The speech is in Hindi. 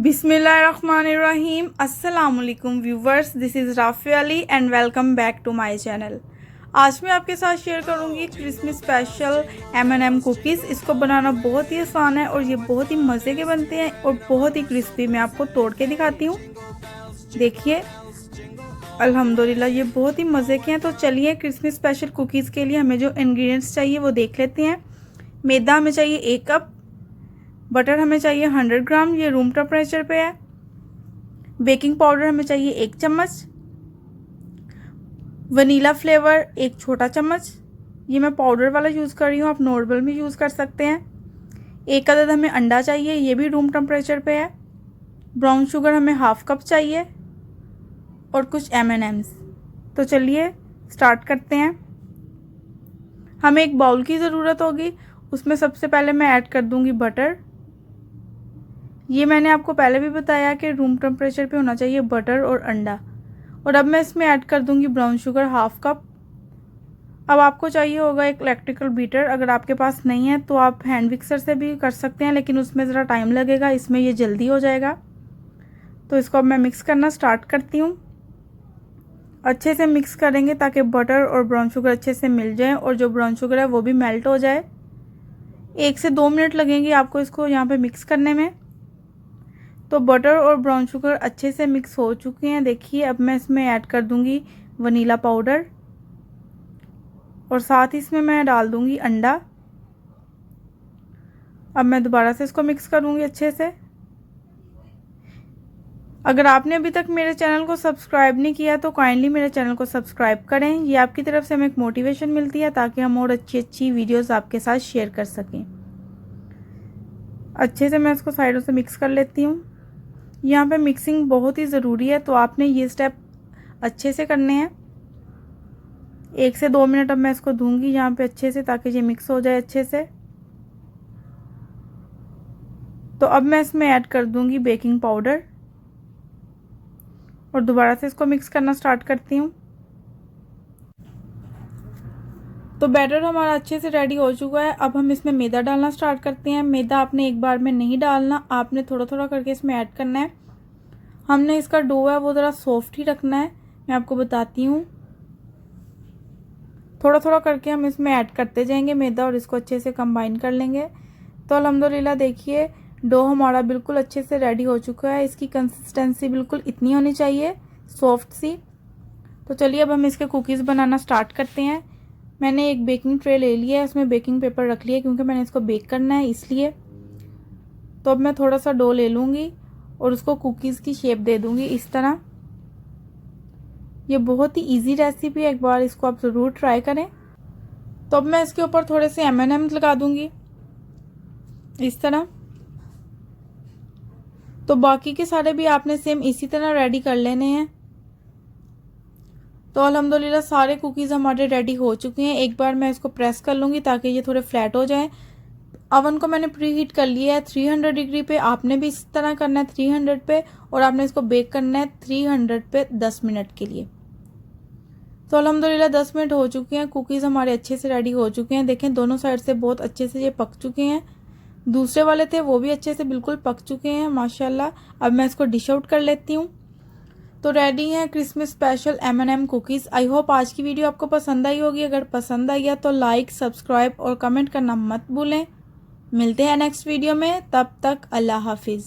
बिस्मिल्लाहिर्रहमानिर्रहीम। अस्सलाम वालेकुम viewers, this is Rafi Ali and welcome back to my channel. आज मैं आपके साथ शेयर करूंगी क्रिसमस स्पेशल M&M कुकीज़। इसको बनाना बहुत ही आसान है और ये बहुत ही मज़े के बनते हैं और बहुत ही क्रिस्पी। मैं आपको तोड़ के दिखाती हूँ, देखिए अल्हम्दुलिल्लाह ये बहुत ही मज़े के हैं। तो चलिए क्रिसमस स्पेशल कुकीज़ के लिए हमें जो इंग्रेडिएंट्स चाहिए वो देख लेते हैं। मैदा हमें चाहिए 1 कप, बटर हमें चाहिए 100 ग्राम, ये रूम टेम्परेचर पे है। बेकिंग पाउडर हमें चाहिए 1 चम्मच, वनीला फ्लेवर 1 छोटा चम्मच, ये मैं पाउडर वाला यूज़ कर रही हूँ, आप नॉर्मल भी यूज़ कर सकते हैं। 1 अदद हमें अंडा चाहिए, ये भी रूम टेम्परेचर पे है। ब्राउन शुगर हमें हाफ कप चाहिए और कुछ M&Ms। तो चलिए स्टार्ट करते हैं। हमें एक बाउल की ज़रूरत होगी, उसमें सबसे पहले मैं ऐड कर दूंगी बटर। ये मैंने आपको पहले भी बताया कि रूम टेम्परेचर पे होना चाहिए बटर और अंडा। और अब मैं इसमें ऐड कर दूंगी ब्राउन शुगर हाफ कप। अब आपको चाहिए होगा एक इलेक्ट्रिकल बीटर, अगर आपके पास नहीं है तो आप हैंड मिक्सर से भी कर सकते हैं, लेकिन उसमें ज़रा टाइम लगेगा, इसमें ये जल्दी हो जाएगा। तो इसको अब मैं मिक्स करना स्टार्ट करती हूँ। अच्छे से मिक्स करेंगे ताकि बटर और ब्राउन शुगर अच्छे से मिल जाए और जो ब्राउन शुगर है वो भी मेल्ट हो जाए। 1 से 2 मिनट लगेंगे आपको इसको यहाँ पे मिक्स करने में। तो बटर और ब्राउन शुगर अच्छे से मिक्स हो चुके हैं, देखिए। अब मैं इसमें ऐड कर दूंगी वनीला पाउडर और साथ ही इसमें मैं डाल दूंगी अंडा। अब मैं दोबारा से इसको मिक्स करूंगी अच्छे से। अगर आपने अभी तक मेरे चैनल को सब्सक्राइब नहीं किया तो काइंडली मेरे चैनल को सब्सक्राइब करें, ये आपकी तरफ से हमें एक मोटिवेशन मिलती है ताकि हम और अच्छी वीडियोस आपके साथ शेयर कर सकें। अच्छे से मैं इसको साइडों से मिक्स कर लेती हूँ। यहाँ पे मिक्सिंग बहुत ही ज़रूरी है, तो आपने ये स्टेप अच्छे से करने हैं। 1 से 2 मिनट अब मैं इसको दूंगी यहाँ पे अच्छे से, ताकि ये मिक्स हो जाए अच्छे से। तो अब मैं इसमें ऐड कर दूंगी बेकिंग पाउडर और दोबारा से इसको मिक्स करना स्टार्ट करती हूँ। तो बैटर हमारा अच्छे से रेडी हो चुका है। अब हम इसमें मैदा डालना स्टार्ट करते हैं। मैदा आपने एक बार में नहीं डालना, आपने थोड़ा थोड़ा करके इसमें ऐड करना है। हमने इसका डो है वो ज़रा सॉफ्ट ही रखना है, मैं आपको बताती हूँ। थोड़ा थोड़ा करके हम इसमें ऐड करते जाएंगे मैदा और इसको अच्छे से कंबाइन कर लेंगे। तो अल्हम्दुलिल्लाह देखिए डो हमारा बिल्कुल अच्छे से रेडी हो चुका है। इसकी कंसिस्टेंसी बिल्कुल इतनी होनी चाहिए, सॉफ्ट सी। तो चलिए अब हम इसके कुकीज़ बनाना स्टार्ट करते हैं। मैंने एक बेकिंग ट्रे ले लिया है, उसमें बेकिंग पेपर रख लिया है क्योंकि मैंने इसको बेक करना है इसलिए। तो अब मैं थोड़ा सा डो ले लूँगी और उसको कुकीज़ की शेप दे दूँगी इस तरह। ये बहुत ही इजी रेसिपी है, एक बार इसको आप ज़रूर ट्राई करें। तो अब मैं इसके ऊपर थोड़े से M&M लगा दूँगी इस तरह। तो बाकी के सारे भी आपने सेम इसी तरह रेडी कर लेने हैं। तो अल्हम्दुलिल्लाह सारे कुकीज़ हमारे रेडी हो चुके हैं। एक बार मैं इसको प्रेस कर लूँगी ताकि ये थोड़े फ्लैट हो जाएं। अवन को मैंने प्री हीट कर लिया है 300 डिग्री पे, आपने भी इस तरह करना है 300 पे, और आपने इसको बेक करना है 300 पे 10 मिनट के लिए। तो अल्हम्दुलिल्लाह 10 मिनट हो चुके हैं, कुकीज़ हमारे अच्छे से रेडी हो चुके हैं। देखें दोनों साइड से बहुत अच्छे से ये पक चुके हैं। दूसरे वाले थे वो भी अच्छे से बिल्कुल पक चुके हैं माशाल्लाह। अब मैं इसको डिश आउट कर लेती हूँ। तो रेडी है Christmas special M&M cookies. I hope आज की वीडियो आपको पसंद आई होगी। अगर पसंद आई है तो लाइक, सब्सक्राइब और कमेंट करना मत भूलें। मिलते हैं नेक्स्ट वीडियो में, तब तक अल्लाह हाफिज़।